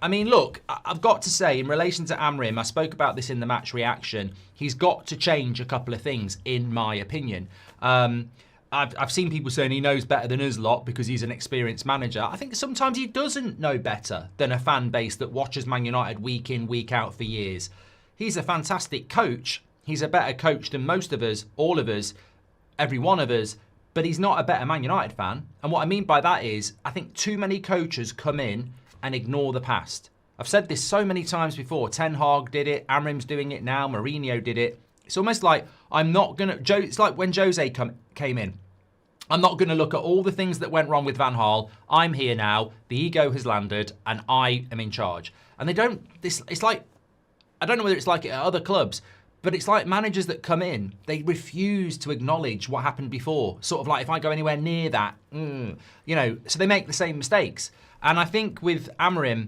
I mean, look, I've got to say, in relation to Amorim, I spoke about this in the match reaction. He's got to change a couple of things, in my opinion. I've seen people saying he knows better than us lot because he's an experienced manager. I think sometimes he doesn't know better than a fan base that watches Man United week in, week out for years. He's a fantastic coach. He's a better coach than most of us, all of us, every one of us. But he's not a better Man United fan. And what I mean by that is, I think too many coaches come in and ignore the past. I've said this so many times before. Ten Hag did it. Amorim's doing it now. Mourinho did it. It's almost like it's like when Jose came in. I'm not going to look at all the things that went wrong with Van Gaal. I'm here now. The ego has landed and I am in charge. And they don't, it's like, I don't know whether it's like it at other clubs, but it's like managers that come in, they refuse to acknowledge what happened before. Sort of like, if I go anywhere near that, so they make the same mistakes. And I think with Amorim,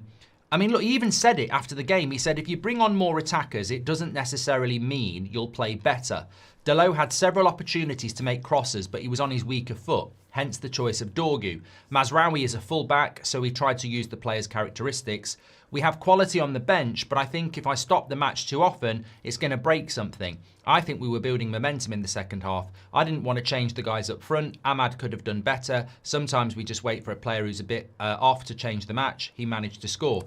I mean, look, he even said it after the game. He said, if you bring on more attackers, it doesn't necessarily mean you'll play better. Dalot had several opportunities to make crosses, but he was on his weaker foot, hence the choice of Dorgu. Mazraoui is a fullback, so he tried to use the player's characteristics. We have quality on the bench, but I think if I stop the match too often, it's going to break something. I think we were building momentum in the second half. I didn't want to change the guys up front. Ahmad could have done better. Sometimes we just wait for a player who's a bit off to change the match. He managed to score.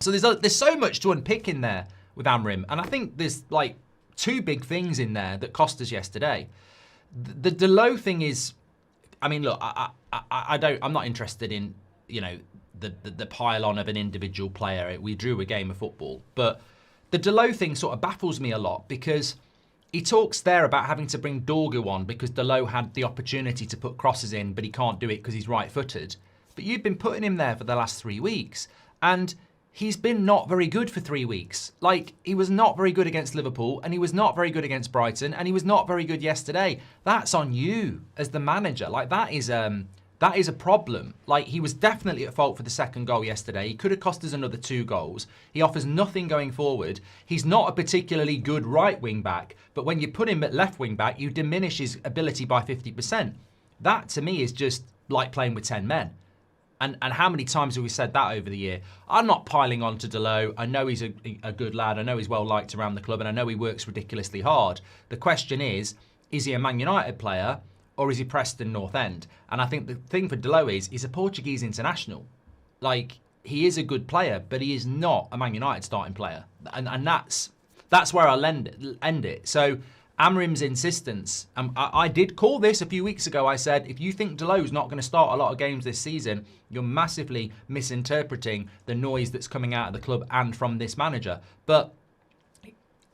So there's so much to unpick in there with Amorim, and I think there's like two big things in there that cost us yesterday. The Dalot thing is, I mean, look, I'm not interested in, the pile-on of an individual player. We drew a game of football, but the Dalot thing sort of baffles me a lot because he talks there about having to bring Dorgu on because Dalot had the opportunity to put crosses in, but he can't do it because he's right-footed. But you've been putting him there for the last 3 weeks, and he's been not very good for 3 weeks. Like, he was not very good against Liverpool, and he was not very good against Brighton, and he was not very good yesterday. That's on you as the manager. Like, that is a problem. Like, he was definitely at fault for the second goal yesterday. He could have cost us another 2 goals. He offers nothing going forward. He's not a particularly good right wing back, but when you put him at left wing back, you diminish his ability by 50%. That, to me, is just like playing with 10 men. And how many times have we said that over the year? I'm not piling on to Dalot. I know he's a good lad. I know he's well liked around the club, and I know he works ridiculously hard. The question is he a Man United player or is he Preston North End? And I think the thing for Dalot is he's a Portuguese international. Like, he is a good player, but he is not a Man United starting player. And that's where I'll end it. So Amorim's insistence, I did call this a few weeks ago. I said, if you think Dalot's not going to start a lot of games this season, you're massively misinterpreting the noise that's coming out of the club and from this manager. But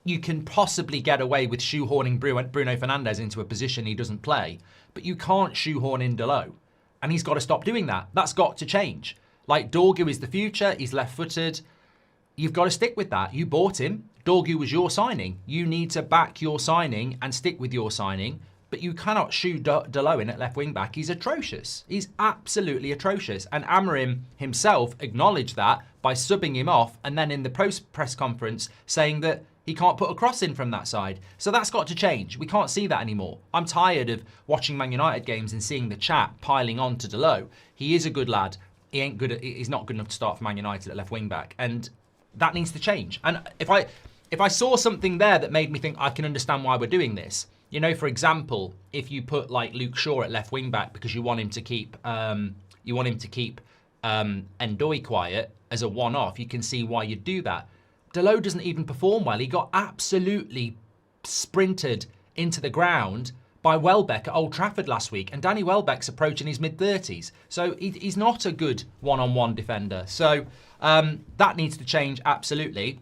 you can possibly get away with shoehorning Bruno Fernandes into a position he doesn't play, but you can't shoehorn in Dalot. And he's got to stop doing that. That's got to change. Like, Dorgu is the future. He's left-footed. You've got to stick with that. You bought him. Dorgu was your signing. You need to back your signing and stick with your signing, but you cannot shoe Dalot in at left wing back. He's atrocious. He's absolutely atrocious. And Amorim himself acknowledged that by subbing him off and then in the press conference saying that he can't put a cross in from that side. So that's got to change. We can't see that anymore. I'm tired of watching Man United games and seeing the chat piling on to Dalot. He is a good lad. He's not good enough to start for Man United at left wing back. And that needs to change. And if I saw something there that made me think I can understand why we're doing this, for example, if you put like Luke Shaw at left wing back because you want him to keep Ndoi quiet as a one-off, you can see why you'd do that. Dalot doesn't even perform well. He got absolutely sprinted into the ground by Welbeck at Old Trafford last week, and Danny Welbeck's approaching his mid-30s. So he's not a good one-on-one defender. So that needs to change absolutely.